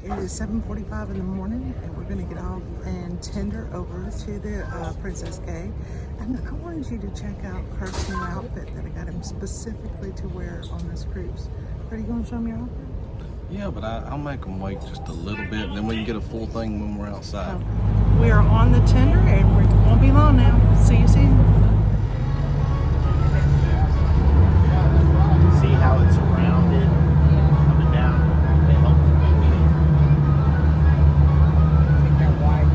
It is 7:45 in the morning, and we're going to get off and tender over to the Princess Cay. And I wanted you to check out Kurt's new outfit that I got him specifically to wear on this cruise. Are you going to show me your outfit? Yeah, but I'll make them wait just a little bit, and then we can get a full thing when we're outside. Okay. We are on the tender, and we won't be long now. See you soon. See how it's rounded coming down? It helps me. Take that wide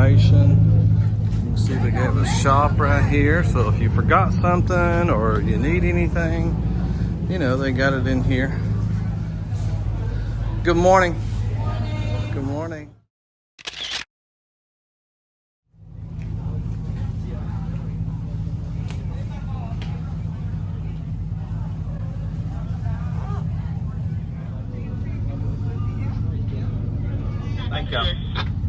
You can see they have a shop right here, so if you forgot something or you need anything, you know, they got it in here. Good morning. Good morning. Thank you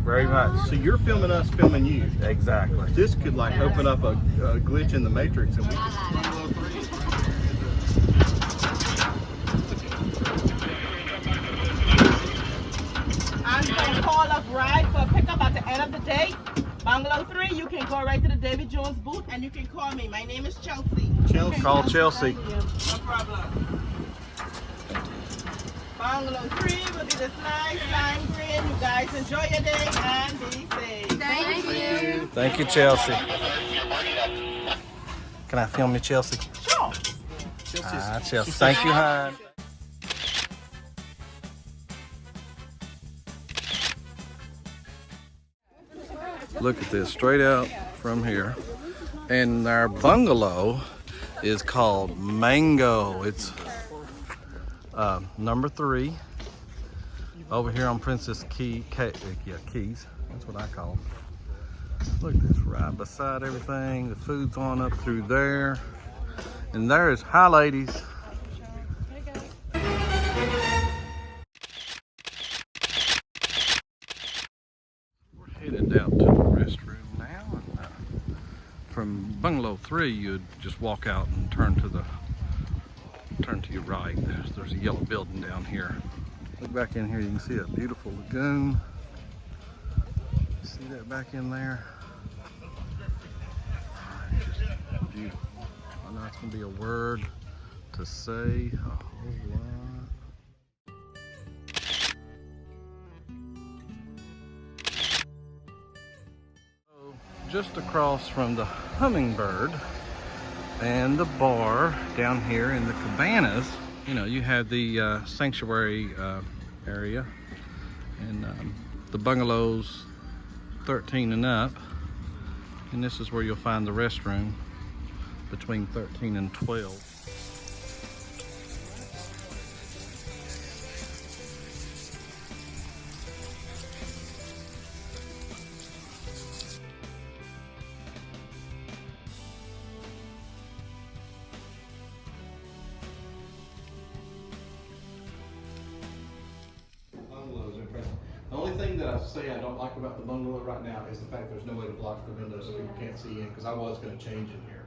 very much. So you're filming us, filming you. Exactly. This could like open up a glitch in the matrix, and we just I'm going to call up ride for a pickup at the end of the day. Bungalow 3, you can go right to the David Jones booth and you can call me. My name is Chelsea. Chelsea. Call Chelsea. No problem. Bungalow 3 will be this nice lime green. You guys enjoy your day and be safe. Thank you. Thank you, Chelsea. Can I film you, Chelsea? Sure. Ah, Chelsea. Thank you, hon. Look at this, straight out from here. And our bungalow is called Mango. It's number 3 over here on Princess Keys. That's what I call it. Look at this, right beside everything. The food's on up through there. And there's, hi ladies. We're headed down to the restroom now. And, from Bungalow 3, you'd just walk out and turn to your right. There's a yellow building down here. Look back in here, you can see a beautiful lagoon. See that back in there? Just beautiful. I know it's gonna be a word to say a whole lot. So, just across from the Hummingbird and the bar down here in the cabanas, you know, you have the sanctuary area, and the bungalows 13 and up, and this is where you'll find the restroom between 13 and 12. The only thing that I say I don't like about the bungalow right now is the fact there's no way to block the windows so people can't see in, because I was going to change in here.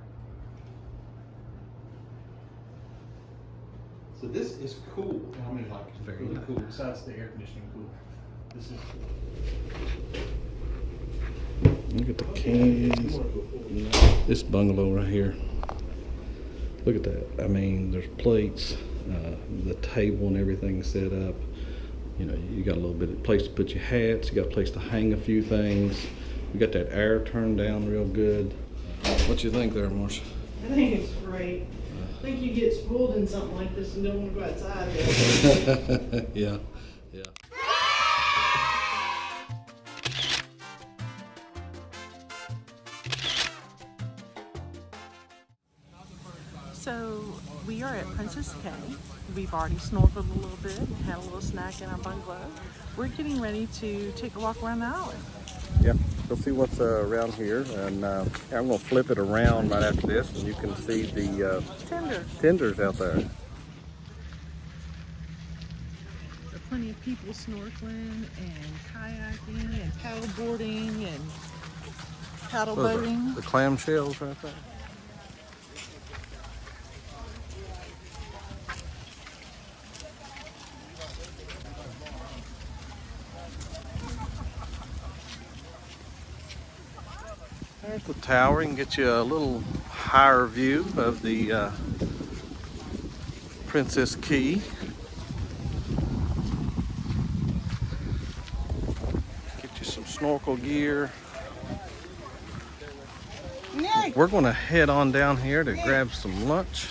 So this is cool. I mean, like, Very really nice. cool. Besides the air conditioning, cool. This is cool. Look at the keys. This bungalow right here. Look at that. I mean, there's plates, the table and everything set up. You know, you got a little bit of place to put your hats. You got a place to hang a few things. We got that air turned down real good. What you think there, Marcia? I think it's great. I think you get spoiled in something like this and don't want to go outside. Yeah, yeah. So we are at Princess Cay. We've already snorkeled a little bit, had a little snack in our bungalow. We're getting ready to take a walk around the island. Yeah, go see what's around here, and I'm gonna flip it around right after this, and you can see the tenders out there. There are plenty of people snorkeling and kayaking and paddle boarding and paddle boating. The clam shells right there. There's the tower. You can get you a little higher view of the Princess Cay. Get you some snorkel gear. We're going to head on down here to grab some lunch.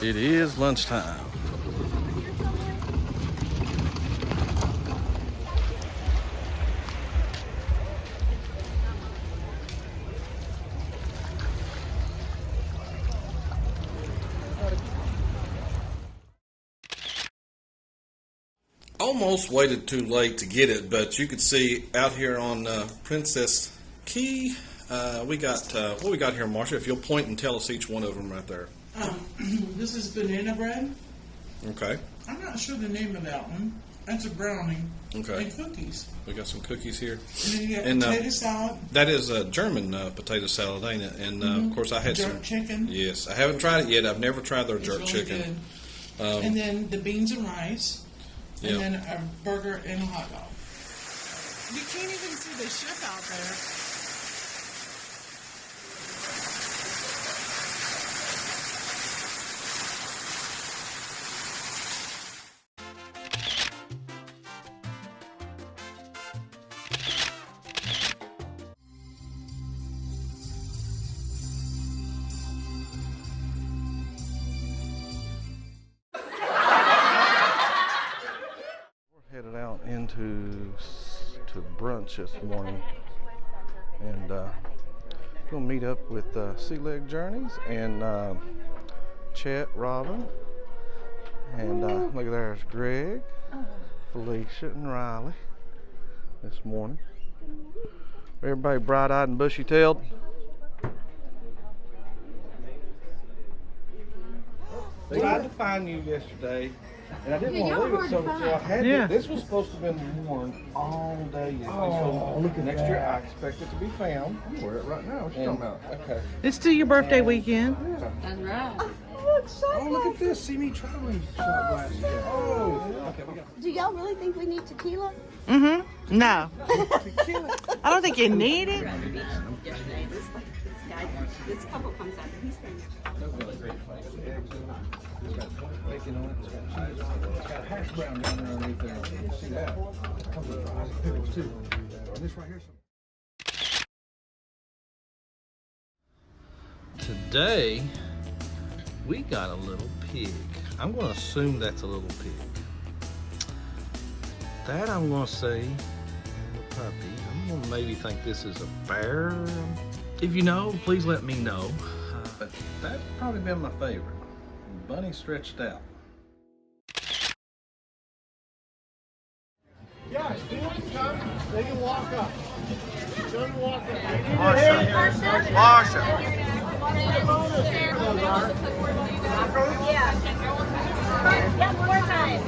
It is lunchtime. Almost waited too late to get it, but you could see out here on Princess Cay, we got what we got here, Marcia. If you'll point and tell us each one of them right there. This is banana bread. Okay. I'm not sure the name of that one. That's a brownie. Okay. And cookies. We got some cookies here. And then you got And, potato salad. That is a German potato salad, ain't it? And of course, I had Jerk some chicken. Yes, I haven't tried it yet. I've never tried their It's jerk really chicken. good. And then the beans and rice. Yeah. And then a burger and a hot dog. You can't even see the chef out there. Headed out into brunch this morning, and we'll meet up with Sea Leg Journeys and Chet, Robin, and look at there's Greg, Felicia, and Riley this morning. Everybody bright-eyed and bushy-tailed. They tried to find you yesterday, and I didn't want to leave it, so I had to. This was supposed to have been worn all day yesterday. So look at next year, I expect it to be found. I'm wearing it right now. What you talking about? Okay. It's still your birthday weekend. That's right. Oh, look at this. See me traveling shot glasses. Oh, okay. We got. Do y'all really think we need tequila? Mm-hmm. No. I don't think you need it. This couple comes out and he's saying, It's got bacon on it. It's got hash brown down there underneath there. You see that? A couple of fries, pickles too. And this right here. Today, we got a little pig. I'm going to assume that's a little pig. That I'm going to say, a puppy. I'm going to maybe think this is a bear. If you know, please let me know. But that's probably been my favorite. Bunny stretched out. Yeah, they can walk up. Don't walk up. Marsha. yeah, more time.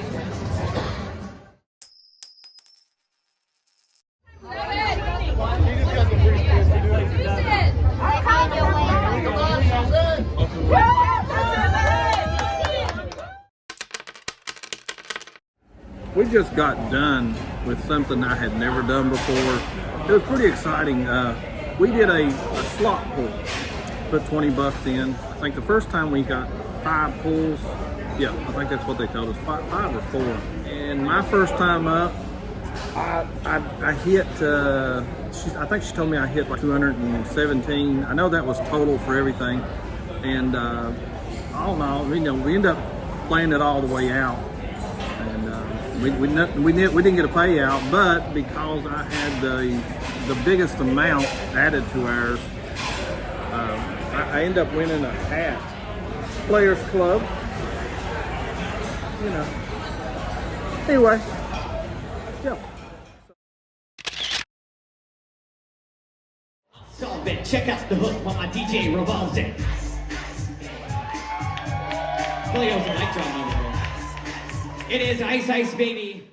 We just got done with something I had never done before. It was pretty exciting. We did a slot pull. Put 20 bucks in. I think the first time we got 5 pulls. Yeah, I think that's what they told us, 5 or 4. And my first time up, I hit, I think she told me I hit like 217. I know that was total for everything. And all in all, you know, we ended up playing it all the way out. And we didn't get a payout, but because I had the biggest amount added to ours, I ended up winning a hat. Players Club. You know. Anyway. Yeah. Solve it. Check out the hook while my DJ revolves it. Cleo's a mic drum over here. It is Ice Ice Baby.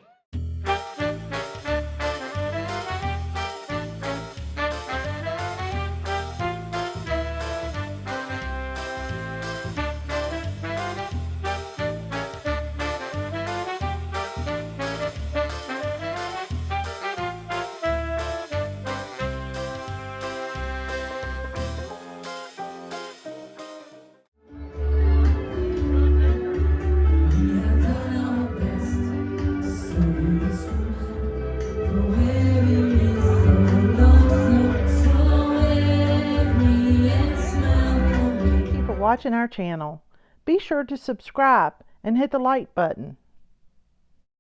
Watching our channel. Be sure to subscribe and hit the like button.